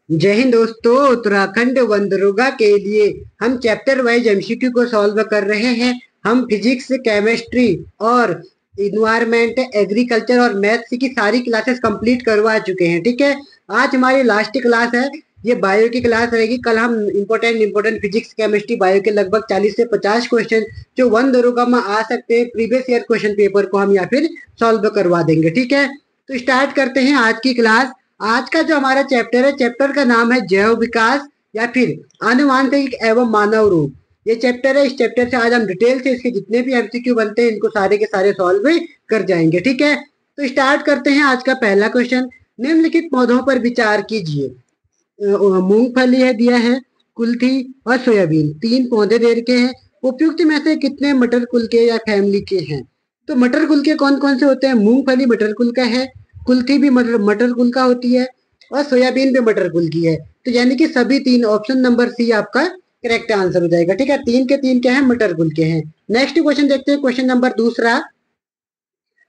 जय हिंद दोस्तों। उत्तराखंड वनदरोगा के लिए हम चैप्टर वाइज एमसीक्यू को सॉल्व कर रहे हैं। हम फिजिक्स, केमिस्ट्री और इन्वायरमेंट, एग्रीकल्चर और मैथ्स की सारी क्लासेस कंप्लीट करवा चुके हैं। ठीक है, आज हमारी लास्ट क्लास है, ये बायो की क्लास रहेगी। कल हम इंपॉर्टेंट फिजिक्स, केमिस्ट्री, बायो के लगभग 40 से 50 क्वेश्चन जो वन दरोगा में आ सकते हैं, प्रीवियस ईयर क्वेश्चन पेपर को हम या फिर सॉल्व करवा देंगे। ठीक है, तो स्टार्ट करते हैं आज की क्लास। आज का जो हमारा चैप्टर है, चैप्टर का नाम है जैव विकास या फिर आनुवांशिक एवं मानव रूप। ये चैप्टर है। इस चैप्टर से आज हम डिटेल से इसके जितने भी एमसीक्यू बनते हैं इनको सारे के सारे सॉल्व कर जाएंगे। ठीक है, तो स्टार्ट करते हैं आज का पहला क्वेश्चन। निम्नलिखित पौधों पर विचार कीजिए। मूंगफली है दिया है, कुल्थी और सोयाबीन, तीन पौधे दे रखे हैं। उपयुक्त में से कितने मटर कुल के या फैमिली के हैं? तो मटर कुल के कौन कौन से होते हैं? मूंगफली मटर कुल का है, कुल्थी भी मटर कुल का होती है और सोयाबीन भी मटर कुल की है। तो यानी कि सभी तीन, ऑप्शन नंबर सी आपका करेक्ट आंसर हो जाएगा। ठीक है, तीन के तीन क्या है? मटर कुल के हैं। नेक्स्ट क्वेश्चन देखते हैं, क्वेश्चन नंबर दूसरा।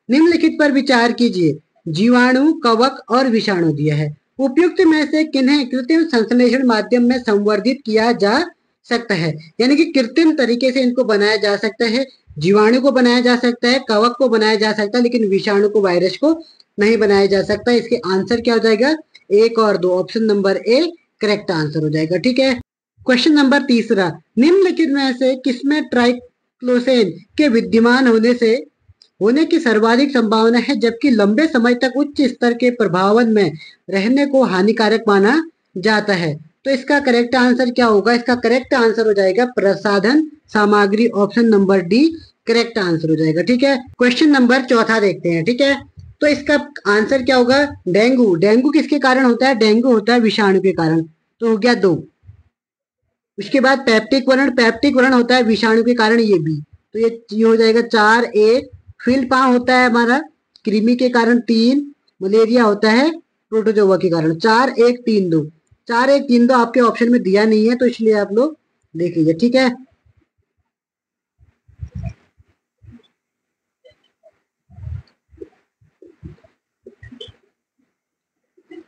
निम्नलिखित पर विचार कीजिए। जीवाणु, कवक और विषाणु दिया है। उपयुक्त में से किन्हें कृत्रिम संश्लेषण माध्यम में संवर्धित किया जा सकता है? यानी कि कृत्रिम तरीके से इनको बनाया जा सकता है। जीवाणु को बनाया जा सकता है, कवक को बनाया जा सकता है, लेकिन विषाणु को, वायरस को नहीं बनाया जा सकता। इसके आंसर क्या हो जाएगा? एक और दो, option number A correct answer हो जाएगा। ठीक है, क्वेश्चन नंबर तीसरा। निम्नलिखित में से किसमें ट्राइक्लोसेन के विद्यमान होने की सर्वाधिक संभावना है, जबकि लंबे समय तक उच्च स्तर के प्रभावन में रहने को हानिकारक माना जाता है? तो इसका करेक्ट आंसर क्या होगा? इसका करेक्ट आंसर हो जाएगा प्रसाधन सामग्री, option number D correct answer हो जाएगा। ठीक है, क्वेश्चन नंबर चौथा देखते हैं। ठीक है, तो इसका आंसर क्या होगा? डेंगू। डेंगू किसके कारण होता है? डेंगू होता है विषाणु के कारण। तो हो गया दो। उसके बाद पैप्टिक वर्ण, पैप्टिक वर्ण होता है विषाणु के कारण, ये भी। तो ये हो जाएगा चार एक। फील्ड पाम होता है हमारा कृमि के कारण, तीन। मलेरिया होता है प्रोटोजोआ के कारण। चार एक तीन दो, चार एक तीन दो आपके ऑप्शन में दिया नहीं है, तो इसलिए आप लोग देख लीजिए। ठीक है,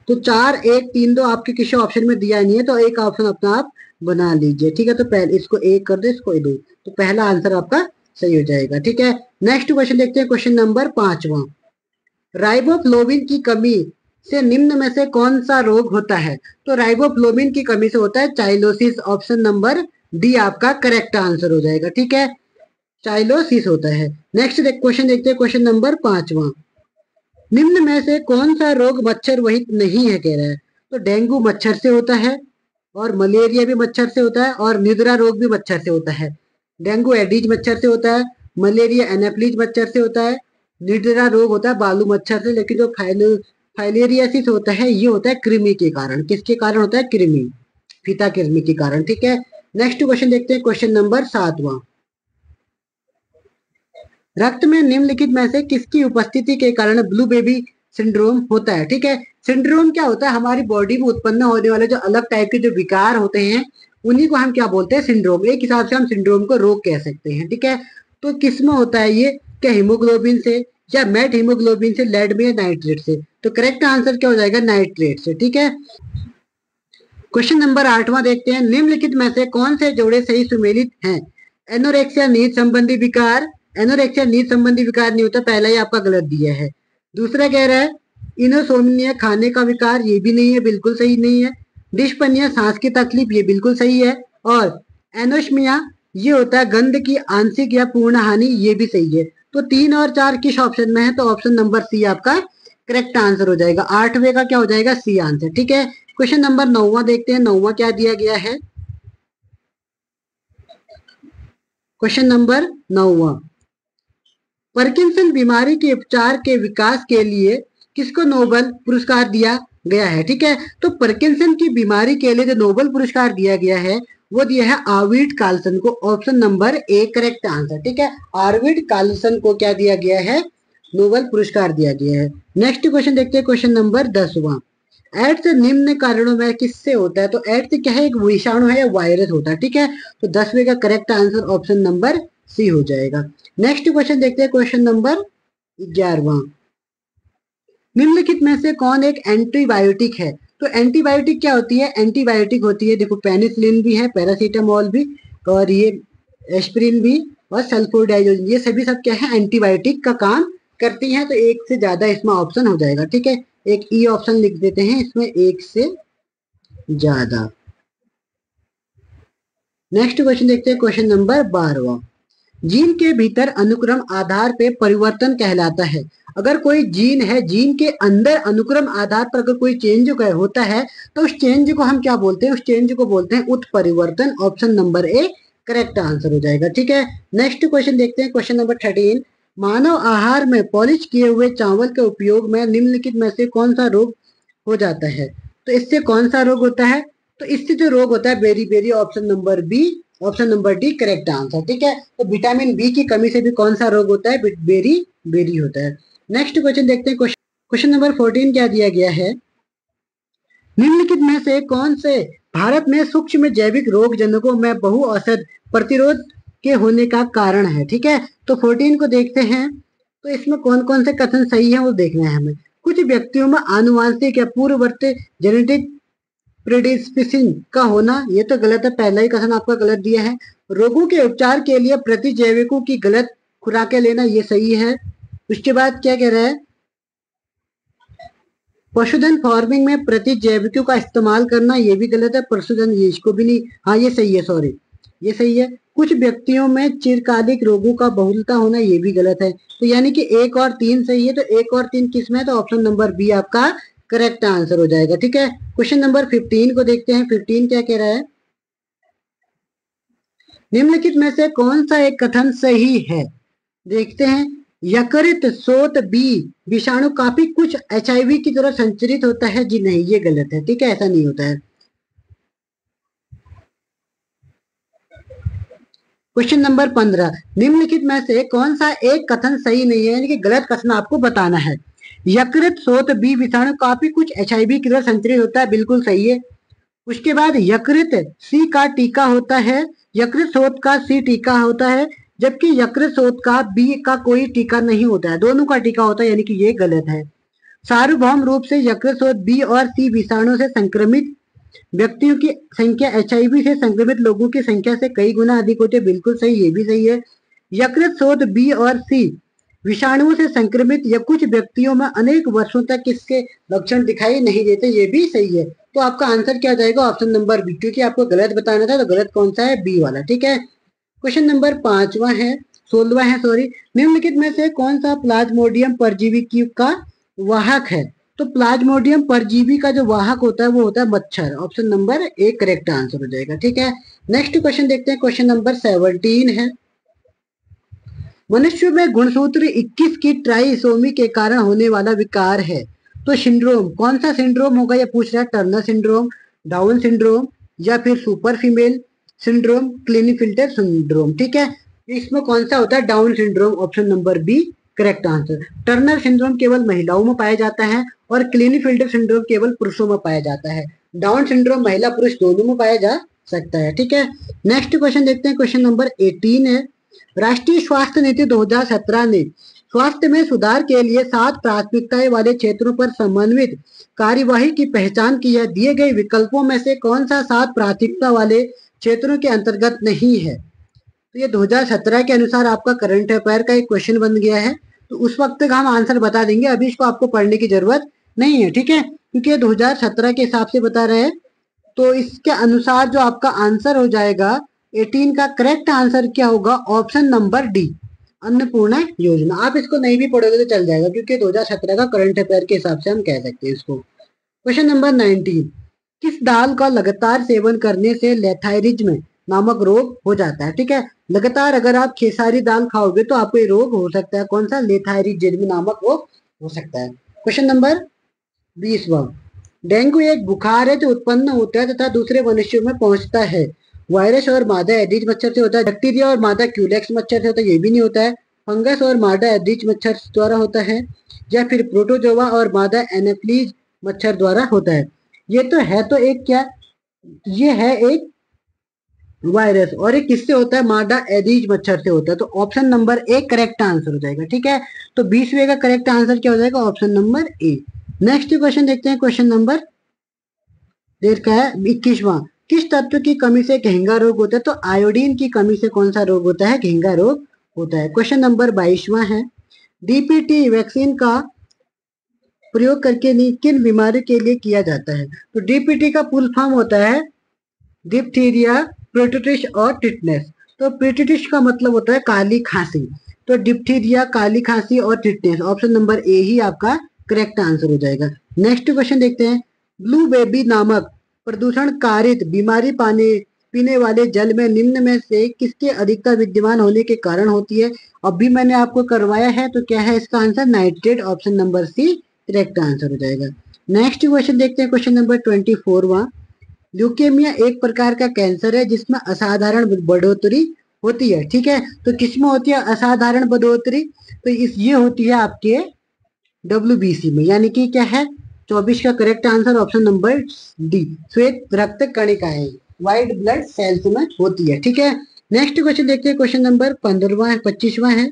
तो चार एक तीन दो आपके किसी ऑप्शन में दिया नहीं है, तो एक ऑप्शन अपना आप बना लीजिए। ठीक है, तो पहले इसको एक कर दो, इसको दो, तो पहला आंसर आपका सही हो जाएगा। ठीक है, नेक्स्ट क्वेश्चन देखते हैं, क्वेश्चन नंबर पांचवा। राइबोफ्लोविन की कमी से निम्न में से कौन सा रोग होता है? तो राइबोफ्लोविन की कमी से होता है चाइलोसिस, ऑप्शन नंबर डी आपका करेक्ट आंसर हो जाएगा। ठीक है, चाइलोसिस होता है। नेक्स्ट क्वेश्चन देखते हैं, क्वेश्चन नंबर पांचवा। निम्न में से कौन सा रोग मच्छर वहित नहीं है, कह रहा है? तो डेंगू मच्छर से होता है, और मलेरिया भी मच्छर से होता है, और निद्रा रोग भी मच्छर से होता है। डेंगू एडीज मच्छर से होता है, मलेरिया एनाफ्लीज मच्छर से होता है, निद्रा रोग होता है बालू मच्छर से। लेकिन जो फाइलेरियासिस होता है ये होता है कृमि के कारण। किसके कारण होता है? कृमि, फीता कृमि के कारण। ठीक है, नेक्स्ट क्वेश्चन देखते हैं, क्वेश्चन नंबर सातवां। रक्त में निम्नलिखित में से किसकी उपस्थिति के कारण ब्लू बेबी सिंड्रोम होता है? ठीक है, सिंड्रोम क्या होता है? हमारी बॉडी में उत्पन्न होने वाले जो अलग टाइप के जो विकार होते हैं उन्हीं को हम क्या बोलते हैं? सिंड्रोम। एक हिसाब से हम सिंड्रोम को रोग कह सकते हैं। ठीक है, तो किस में होता है ये? क्या हीमोग्लोबिन से, या मेट हीमोग्लोबिन से, लेड में, नाइट्रेट से? तो करेक्ट आंसर क्या हो जाएगा? नाइट्रेट से। ठीक है, क्वेश्चन नंबर आठवां देखते हैं। निम्नलिखित में से कौन से जोड़े सही सुमेलित हैं? एनोरेक्सिया नींद संबंधी विकार। एनोरेक्सिया नींद संबंधी विकार नहीं होता, पहला ही आपका गलत दिया है। दूसरा कह रहा है इनोसोमनिया, खाने का विकार, ये भी नहीं है, बिल्कुल सही नहीं है। डिस्पनिया, सांस की तकलीफ, ये बिल्कुल सही है। और एनोस्मिया, ये होता है गंध की आंशिक या पूर्ण हानि, ये भी सही है। तो तीन और चार किस ऑप्शन में है? तो ऑप्शन नंबर सी आपका करेक्ट आंसर हो जाएगा। आठवें का क्या हो जाएगा? C answer. ठीक है, क्वेश्चन नंबर नौवा देखते हैं। नौवा क्या दिया गया है? क्वेश्चन नंबर नौवा। पार्किंसन बीमारी के उपचार के विकास के लिए किसको नोबेल पुरस्कार दिया गया है? ठीक है, तो पार्किंसन की बीमारी के लिए जो नोबेल पुरस्कार दिया गया है वो दिया है आर्विड कार्लसन को, option number A correct answer. ठीक है, आर्विड कार्लसन को क्या दिया गया है? नोबेल पुरस्कार दिया गया है। नेक्स्ट क्वेश्चन देखते हैं, क्वेश्चन नंबर 10वां। एड्स निम्न कारणों में किससे होता है? तो एड्स क्या है? एक विषाणु है या वायरस होता है। ठीक है, तो 10वें का correct answer option number C हो जाएगा। नेक्स्ट क्वेश्चन देखते हैं, क्वेश्चन नंबर 11वां। निम्नलिखित में से कौन एक एंटीबायोटिक है? तो एंटीबायोटिक क्या होती है? एंटीबायोटिक होती है, देखो पेनिसिलिन भी है, पैरासीटामोल भी, और ये एस्पिरिन भी, और सल्फोडाइजोलिन, ये सभी सब क्या है? एंटीबायोटिक का काम करती हैं। तो एक से ज्यादा इसमें ऑप्शन हो जाएगा, ठीक है। एक ई ऑप्शन लिख देते हैं इसमें, एक से ज्यादा। नेक्स्ट क्वेश्चन देखते हैं, क्वेश्चन नंबर 12वां। जीन के भीतर अनुक्रम आधार पे परिवर्तन कहलाता है। अगर कोई जीन है, जीन के अंदर अनुक्रम आधार पर अगर कोई चेंज होता है तो उस चेंज को हम क्या बोलते हैं? उस चेंज को बोलते हैं उत्परिवर्तन। Option number A correct answer हो जाएगा, ठीक है। नेक्स्ट क्वेश्चन देखते हैं, क्वेश्चन नंबर 13। मानव आहार में पॉलिश किए हुए चावल के उपयोग में निम्नलिखित में से कौन सा रोग हो जाता है? तो इससे कौन सा रोग होता है? तो इससे जो रोग होता है beriberi, option number B, option number D correct answer, ठीक है। तो विटामिन बी की कमी से भी कौन सा रोग होता है? बेरी बेरी होता है। नेक्स्ट क्वेश्चन देखते हैं, क्वेश्चन नंबर 14 क्या दिया गया है? निम्नलिखित में से कौन से भारत में सूक्ष्म जैविक रोग जनकों में बहु औषध प्रतिरोध के होने का कारण है? ठीक है, तो 14 को देखते हैं। तो इसमें कौन कौन से कथन सही है वो देखना है हमें। कुछ व्यक्तियों में आनुवांशिक या पूर्ववर्ती जेनेटिक प्रेडिस्पोजिशन का होना, ये तो गलत है, पहला ही कथन आपका गलत दिया है। रोगों के उपचार के लिए प्रतिजैविकों की गलत खुराकें लेना, ये सही है। उसके बाद क्या कह रहा है? पशुधन फार्मिंग में प्रतिजैविकों का इस्तेमाल करना, ये भी गलत है। पशुधन, ये इसको भी नहीं, हाँ ये सही है, सॉरी ये सही है। कुछ व्यक्तियों में चिरकालिक रोगों का बहुलता होना, ये भी गलत है। तो यानी कि 1 और 3 सही है। तो 1 और 3 किस में है? तो ऑप्शन नंबर बी आपका करेक्ट आंसर हो जाएगा, ठीक है। क्वेश्चन नंबर 15 को देखते हैं। 15 क्या कह रहा है? निम्नलिखित में से कौन सा एक कथन सही है? देखते हैं। यकृत शोथ बी विषाणु काफी कुछ HIV की तरह संचरित होता है, जी नहीं, ये गलत है, ठीक है, ऐसा नहीं होता है। क्वेश्चन नंबर 15, निम्नलिखित में से कौन सा एक कथन सही नहीं है, यानी कि गलत कथन आपको बताना है। यकृत शोथ बी विषाणु काफी कुछ HIV की तरह संचरित होता है, बिल्कुल सही है। उसके बाद यकृत सी का टीका होता है, यकृत शोथ का सी टीका होता है, जबकि यकृत शोथ का बी का कोई टीका नहीं होता है, दोनों का टीका होता है, यानी कि ये गलत है। सार्वभौम रूप से यकृत शोथ बी और सी विषाणु से संक्रमित व्यक्तियों की संख्या HIV से संक्रमित लोगों की संख्या से कई गुना अधिक होती है, बिल्कुल सही, ये भी सही है। यकृत शोथ बी और सी विषाणुओं से संक्रमित या कुछ व्यक्तियों में अनेक वर्षों तक इसके लक्षण दिखाई नहीं देते, ये भी सही है। तो आपका आंसर क्या जाएगा? ऑप्शन नंबर बी, क्योंकि आपको गलत बताना था, तो गलत कौन सा है? बी वाला, ठीक है। क्वेश्चन नंबर 16वां है, सॉरी। निम्नलिखित में से कौन सा प्लाज्मोडियम परजीवी का वाहक है? तो प्लाज्मोडियम परजीवी का जो वाहक होता है वो होता है मच्छर। Option number A correct answer हो जाएगा, ठीक है। नेक्स्ट क्वेश्चन देखते हैं, क्वेश्चन नंबर 17 है। मनुष्य में गुणसूत्र 21 की ट्राइसोमी के कारण होने वाला विकार है, तो सिंड्रोम कौन सा सिंड्रोम होगा? ये पूछ रहा है। टर्नर सिंड्रोम, डाउन सिंड्रोम, या फिर super female syndrome, Klinefelter syndrome, ठीक है। इसमें कौन सा होता है? Down syndrome, option number B correct answer. Turner syndrome केवल महिलाओं में पाया जाता है और क्लिनीफिल्टर सिंड्रोम केवल पुरुषों में पाया जाता है। डाउन सिंड्रोम महिला पुरुष दोनों में पाया जा सकता है, ठीक है। नेक्स्ट क्वेश्चन देखते हैं, क्वेश्चन नंबर 18 है। राष्ट्रीय स्वास्थ्य नीति 2017 ने स्वास्थ्य में सुधार के लिए 7 प्राथमिकताएं वाले क्षेत्रों पर समन्वित कार्यवाही की पहचान की है। दिए गए विकल्पों में से कौन सा 7 प्राथमिकता वाले क्षेत्रों के अंतर्गत नहीं है? तो ये 2017 के अनुसार आपका करंट अफेयर का एक क्वेश्चन बन गया है, तो उस वक्त तक हम आंसर बता देंगे, अभी इसको आपको पढ़ने की जरूरत नहीं है, ठीक है, क्योंकि ये 2017 के हिसाब से बता रहे हैं। तो इसके अनुसार जो आपका आंसर हो जाएगा 18 का करेक्ट आंसर क्या होगा? ऑप्शन नंबर डी, अन्नपूर्णा योजना। आप इसको नहीं भी पढ़ोगे तो चल जाएगा, क्योंकि 2017 का करंट अफेयर के हिसाब से हम कह सकते हैं इसको। क्वेश्चन नंबर 19, किस दाल का लगातार सेवन करने से लेथाइरिज्म नामक रोग हो जाता है? ठीक है, लगातार अगर आप खेसारी दाल खाओगे तो आपको ये रोग हो सकता है, कौन सा? लेथाइरिज्म नामक रोग हो सकता है। क्वेश्चन नंबर 20वां, डेंगू एक बुखार है जो उत्पन्न होता है तथा दूसरे मनुष्यों में पहुंचता है। वायरस और मादा एडिज मच्छर से होता है, बैक्टीरिया और मादा क्यूलेक्स मच्छर से होता है, ये भी नहीं होता है। फंगस और मादा एडिज मच्छर द्वारा होता है, या फिर प्रोटोजोआ और मादा एनाफ्लीज मच्छर द्वारा होता है। ये तो एक क्या, ये है एक वायरस, और ये किससे होता है? मादा एडिज मच्छर से होता है। तो option number A correct answer हो जाएगा, ठीक है। तो 20वें का करेक्ट आंसर क्या हो जाएगा? ऑप्शन नंबर ए। नेक्स्ट क्वेश्चन देखते हैं, क्वेश्चन नंबर देर का है 21वां, किस तत्व की कमी से घेंगा रोग होता है? तो आयोडीन की कमी से कौन सा रोग होता है? घेंगा रोग होता है। क्वेश्चन नंबर 22वां है, डीपीटी वैक्सीन का प्रयोग करके किन बीमारी के लिए किया जाता है? तो डीपीटी का फुल फॉर्म होता है डिप्थीरिया, प्रोटिटिस और टिटनेस। तो प्रोटिटिस का मतलब होता है काली खांसी, तो डिप्थीरिया, काली खांसी और टिटनेस, ऑप्शन नंबर ए ही आपका करेक्ट आंसर हो जाएगा। नेक्स्ट क्वेश्चन देखते हैं, ब्लू बेबी नामक प्रदूषण कारित बीमारी पीने वाले जल में निम्न में से किसके अधिकता विद्यमान होने के कारण होती है? अभी मैंने आपको करवाया है, तो क्या है इसका आंसर? Nitrate, option number C correct answer हो जाएगा। नेक्स्ट क्वेश्चन देखते हैं, क्वेश्चन नंबर 24वां, ल्यूकेमिया एक प्रकार का कैंसर है जिसमें असाधारण बढ़ोतरी होती है। ठीक है, तो किसमें होती है असाधारण बढ़ोतरी? तो ये होती है आपके WBC में, यानी कि क्या है 24 का correct answer option number D, श्वेत रक्त कणिकाएं, व्हाइट ब्लड सेल्स में होती है। ठीक है, नेक्स्ट क्वेश्चन देखते हैं, क्वेश्चन नंबर 25वां है,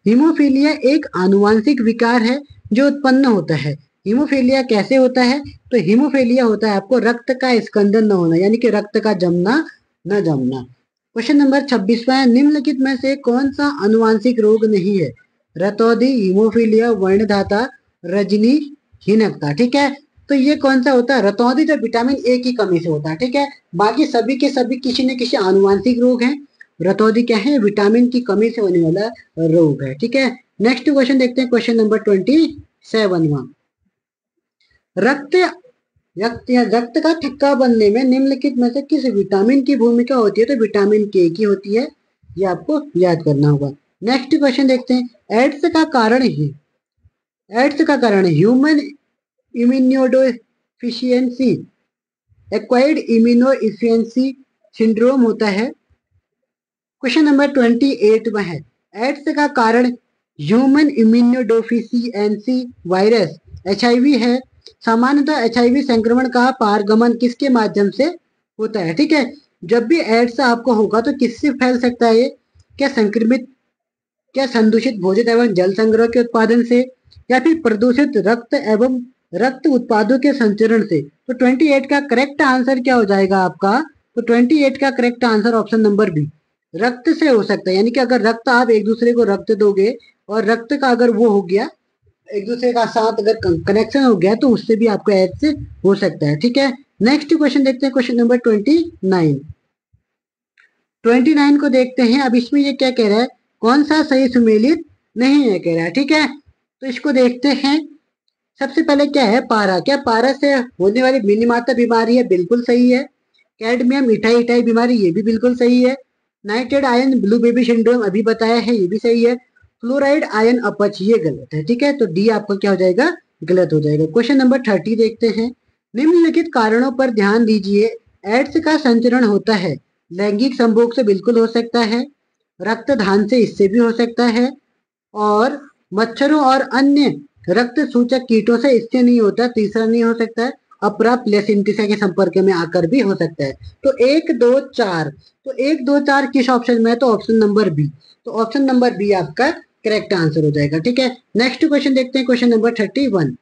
हीमोफीलिया एक आनुवांशिक विकार है जो उत्पन्न होता है। हीमोफीलिया कैसे होता है? तो हीमोफीलिया होता है आपको रक्त का स्कंदन न होना, यानी कि रक्त का जमना न जमना। क्वेश्चन नंबर 26वां है, निम्नलिखित में से कौन सा आनुवांशिक रोग नहीं है? रतौंधी, हीमोफीलिया, वर्णधाता, रजनी हीनकता। ठीक है, तो ये कौन सा होता है? रतौंधी तो विटामिन ए की कमी से होता है। ठीक है, बाकी सभी के सभी किसी न किसी आनुवांशिक रोग हैं। रतौंधी क्या है? विटामिन की कमी से होने वाला रोग है। ठीक है, नेक्स्ट क्वेश्चन देखते हैं, क्वेश्चन नंबर 27वां, रक्त रक्त का थक्का बनने में निम्नलिखित में से किस विटामिन की भूमिका होती है? तो विटामिन के की होती है, ये आपको याद करना होगा। नेक्स्ट क्वेश्चन देखते हैं, एड्स का कारण human immunodeficiency, acquired immunodeficiency syndrome होता है। क्वेश्चन नंबर 28 में है, एड्स का कारण ह्यूमन इम्यूनोडेफिशिएंसी वायरस HIV है। सामान्यतः HIV संक्रमण का पारगमन किसके माध्यम से होता है? ठीक है, जब भी एड्स आपको होगा तो किससे फैल सकता है? क्या संदूषित भोजन एवं जल संग्रह के उत्पादन से, या फिर प्रदूषित रक्त एवं रक्त उत्पादों के संचरण से? तो 28 का करेक्ट आंसर क्या हो जाएगा आपका? तो 28 का correct answer option number B, रक्त से हो सकता है। यानी कि अगर रक्त आप एक दूसरे को रक्त दोगे और रक्त का अगर वो हो गया, एक दूसरे का साथ अगर कनेक्शन हो गया, तो उससे भी आपको एड्स हो सकता है। ठीक है, नेक्स्ट क्वेश्चन देखते हैं, क्वेश्चन नंबर 29 को देखते हैं। अब इसमें ये क्या कह रहा है? कौन सा सही सुमेलित नहीं है कह रहा है। ठीक है, तो इसको देखते हैं। सबसे पहले क्या है? पारा, क्या पारा से होने वाली मिनीमाता बीमारी है? बिल्कुल सही है। कैडमियम इटाई इटाई बीमारी, ये भी बिल्कुल सही है। Nitrate ion blue baby syndrome अभी बताया है, ये भी सही है। फ्लोराइड आयन अपच, ये गलत है। ठीक है, तो डी आपका क्या हो जाएगा? गलत हो जाएगा। क्वेश्चन नंबर 30 देखते हैं, निम्नलिखित कारणों पर ध्यान दीजिए, एड्स का संचरण होता है। लैंगिक संभोग से बिल्कुल हो सकता है, रक्तदान से इससे भी हो सकता है, और मच्छरों और अन्य रक्त सूचक कीटों से इससे नहीं होता। तीसरा नहीं हो सकता है, अप्राप्त प्लेसेंटिसा के संपर्क में आकर भी हो सकता है। तो 1 2 4, तो 1 2 4 किस ऑप्शन में है? तो ऑप्शन नंबर बी, तो ऑप्शन नंबर बी आपका करेक्ट आंसर हो जाएगा। ठीक है, नेक्स्ट क्वेश्चन देखते हैं, क्वेश्चन नंबर 31,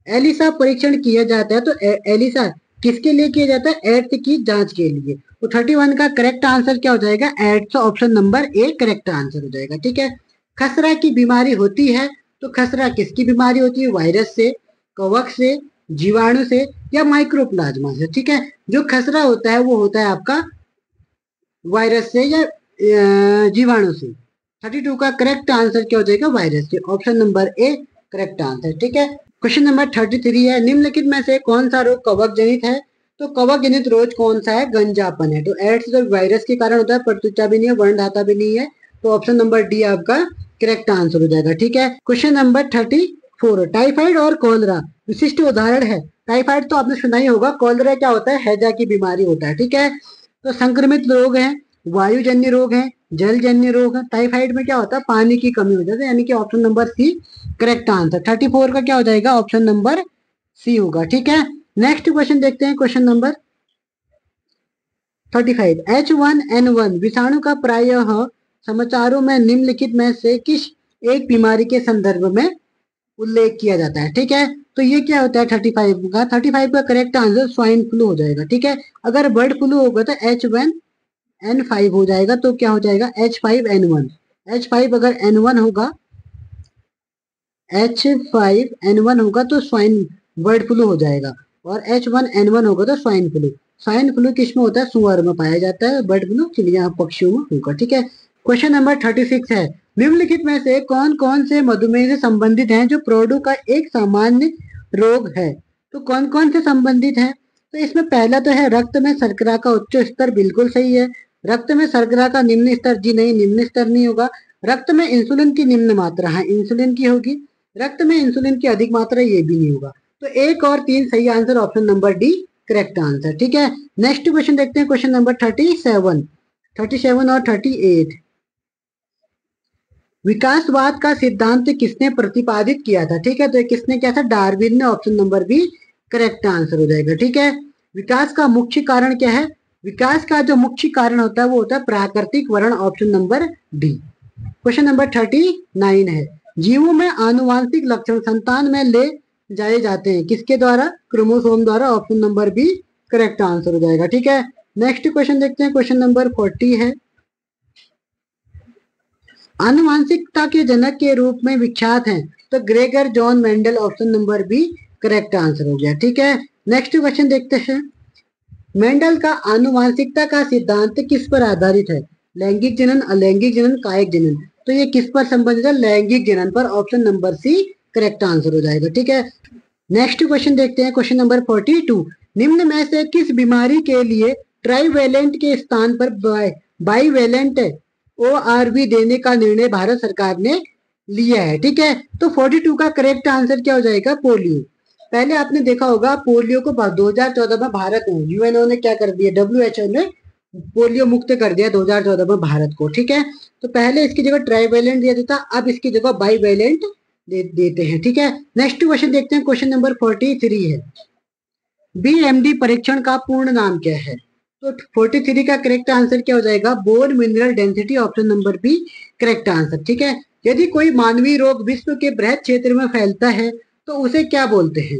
एलिसा परीक्षण किया जाता है। तो एलिसा किसके लिए किया जाता है? एड्स की जांच के लिए। तो 31 का करेक्ट आंसर क्या हो जाएगा? AIDS, option number A correct answer हो जाएगा। ठीक है, खसरा की बीमारी होती है। तो खसरा किसकी बीमारी होती है? वायरस से, कवक से, जीवाणु से, या माइक्रोप्लाज्मा से। ठीक है, जो खसरा होता है वो होता है आपका वायरस से या जीवाणु से। 32 का करेक्ट आंसर क्या हो जाएगा? वायरस से, option number A correct answer. ठीक है, क्वेश्चन नंबर 33 है, निम्नलिखित में से कौन सा रोग कवक जनित है? तो कवक जनित रोग कौन सा है? गंजापन है। तो एड्स तो वायरस के कारण होता है, परतुचा भी नहीं है, वर्णधाता भी नहीं है, तो ऑप्शन नंबर डी आपका करेक्ट आंसर हो जाएगा। ठीक है, क्वेश्चन नंबर 34, टाइफाइड और कॉलरा विशिष्ट उदाहरण है। टाइफाइड तो आपने सुना ही होगा, कॉलरा क्या होता है? हैजा की बीमारी होता है। ठीक है, तो संक्रमित रोग है, वायुजन्य रोग है, जलजन्य रोग है। टाइफाइड में क्या होता है? पानी की कमी हो जाती है, यानी कि option number C correct answer. 34 का क्या हो जाएगा? ऑप्शन नंबर सी होगा। ठीक है, नेक्स्ट क्वेश्चन देखते हैं, क्वेश्चन नंबर 35, H1N1 विषाणु का प्रायः समाचारों में निम्नलिखित में से किस एक बीमारी के संदर्भ में उल्लेख किया जाता है? ठीक है, तो ये क्या होता है 35 का करेक्ट आंसर स्वाइन फ्लू हो जाएगा। ठीक है, अगर बर्ड फ्लू होगा तो H1N5 हो जाएगा, तो क्या हो जाएगा H5N1। H5 अगर N1 होगा, H5N1 होगा तो स्वाइन बर्ड फ्लू हो जाएगा, और H1N1 होगा तो स्वाइन फ्लू। स्वाइन फ्लू किस में होता है? सुअर में पाया जाता है, बर्ड फ्लू चिड़िया पक्षियों में होगा। ठीक है, क्वेश्चन नंबर 36 है, निम्नलिखित में से कौन कौन से मधुमेह से संबंधित हैं जो प्रोडू का एक सामान्य रोग है? तो कौन कौन से संबंधित है? तो इसमें पहला तो है रक्त में शर्करा का उच्च स्तर, बिल्कुल सही है। रक्त में शर्करा का निम्न स्तर, जी नहीं, निम्न स्तर नहीं होगा। रक्त में इंसुलिन की निम्न मात्रा है, इंसुलिन की होगी। रक्त में इंसुलिन की अधिक मात्रा, ये भी नहीं होगा। तो 1 और 3 सही answer, option number D correct answer. ठीक है, नेक्स्ट क्वेश्चन देखते हैं, क्वेश्चन नंबर 37 और 38। विकासवाद का सिद्धांत किसने प्रतिपादित किया था? ठीक है, तो किसने किया था? डार्विन ने, option number B correct answer हो जाएगा। ठीक है, विकास का मुख्य कारण क्या है? विकास का जो मुख्य कारण होता है वो होता है प्राकृतिक वर्ण, option number D. Question number 39 है, जीवों में आनुवांशिक लक्षण संतान में ले जाए जाते हैं, किसके द्वारा? क्रोमोसोम द्वारा, option number B correct answer हो जाएगा। ठीक है, नेक्स्ट क्वेश्चन देखते हैं, क्वेश्चन नंबर 40 है, आनुवांशिकता के जनक के रूप में विख्यात हैं, तो Gregor John Mendel, option number B correct answer हो गया। ठीक है, नेक्स्ट क्वेश्चन देखते हैं, मेंडल का आनुवांशिकता का सिद्धांत किस पर आधारित है? लैंगिक जनन, अलैंगिक जनन, कायिक जनन। तो ये किस पर संबंधित है? लैंगिक जनन पर, option number C correct answer हो जाएगा। ठीक है, नेक्स्ट क्वेश्चन देखते हैं, क्वेश्चन नंबर 42, निम्न में से किस बीमारी के लिए ट्राइवेलेंट के स्थान पर बाईवेलेंट ORV देने का निर्णय भारत सरकार ने लिया है? ठीक है, तो 42 का करेक्ट आंसर क्या हो जाएगा? पोलियो। पहले आपने देखा होगा पोलियो को 2014 में भारत में यूएनओ ने क्या कर दिया, WHO ने पोलियो मुक्त कर दिया 2014 में भारत को। ठीक है, तो पहले इसकी जगह ट्राइवेलेंट दिया था, अब इसकी जगह बाईवेलेंट देते हैं। ठीक है, नेक्स्ट क्वेश्चन देखते हैं, क्वेश्चन नंबर 43 है, BMD परीक्षण का पूर्ण नाम क्या है? तो 43 का करेक्ट आंसर क्या हो जाएगा? Bone mineral density, option number B correct answer. ठीक है, यदि कोई मानवीय रोग विश्व के बृहद क्षेत्र में फैलता है तो उसे क्या बोलते हैं?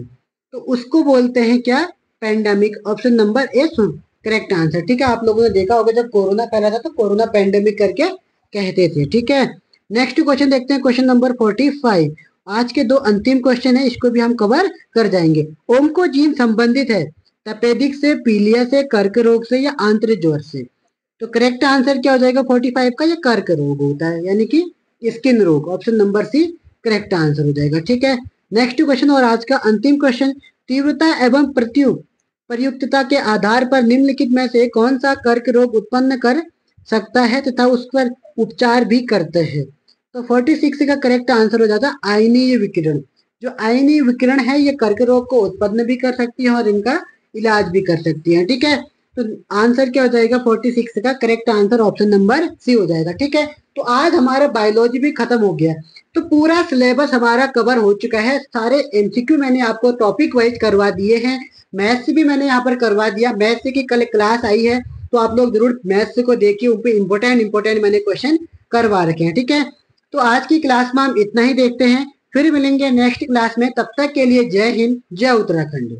तो उसको बोलते हैं क्या? Pandemic, option number A correct answer. ठीक है, आप लोगों ने देखा होगा जब कोरोना फैला था तो कोरोना पेंडेमिक करके कहते थे। ठीक है, नेक्स्ट क्वेश्चन देखते हैं, क्वेश्चन नंबर 45। आज के 2 अंतिम क्वेश्चन है, इसको भी हम कवर कर जाएंगे। ओमकोजीन संबंधित है तपेदिक से, पीलिया से, कर्क रोग से, या आंतरिक ज्वर से? तो करेक्ट आंसर क्या हो जाएगा 45 का? ये कर्क रोग होता है, यानी कि स्किन रोग, option number C correct answer हो जाएगा। ठीक है, नेक्स्ट क्वेश्चन और आज का अंतिम क्वेश्चन, तीव्रता एवं प्रयुक्तता के आधार पर निम्नलिखित में से कौन सा कर्क रोग उत्पन्न कर सकता है तथा उस पर उपचार भी करते हैं? तो 46 का करेक्ट आंसर हो जाता है आयनीय विकिरण। जो आयनीय विकिरण है ये कर्क रोग को उत्पन्न भी कर सकती है और इनका इलाज भी कर सकती है। ठीक है, तो आंसर क्या हो जाएगा 46 का correct answer, option number C हो जाएगा। ठीक है, तो आज हमारा बायोलॉजी भी खत्म हो गया, तो पूरा सिलेबस हमारा कवर हो चुका है। सारे MCQ मैंने आपको टॉपिक वाइज करवा दिए हैं, मैथ्स भी मैंने यहाँ पर करवा दिया। मैथ्स की कल क्लास आई है तो आप लोग जरूर मैथ्स को देखिए, उन पे इंपॉर्टेंट मैंने क्वेश्चन करवा रखे हैं। ठीक है, तो आज की क्लास में हम इतना ही देखते हैं, फिर मिलेंगे नेक्स्ट क्लास में। तब तक के लिए जय हिंद, जय उत्तराखंड।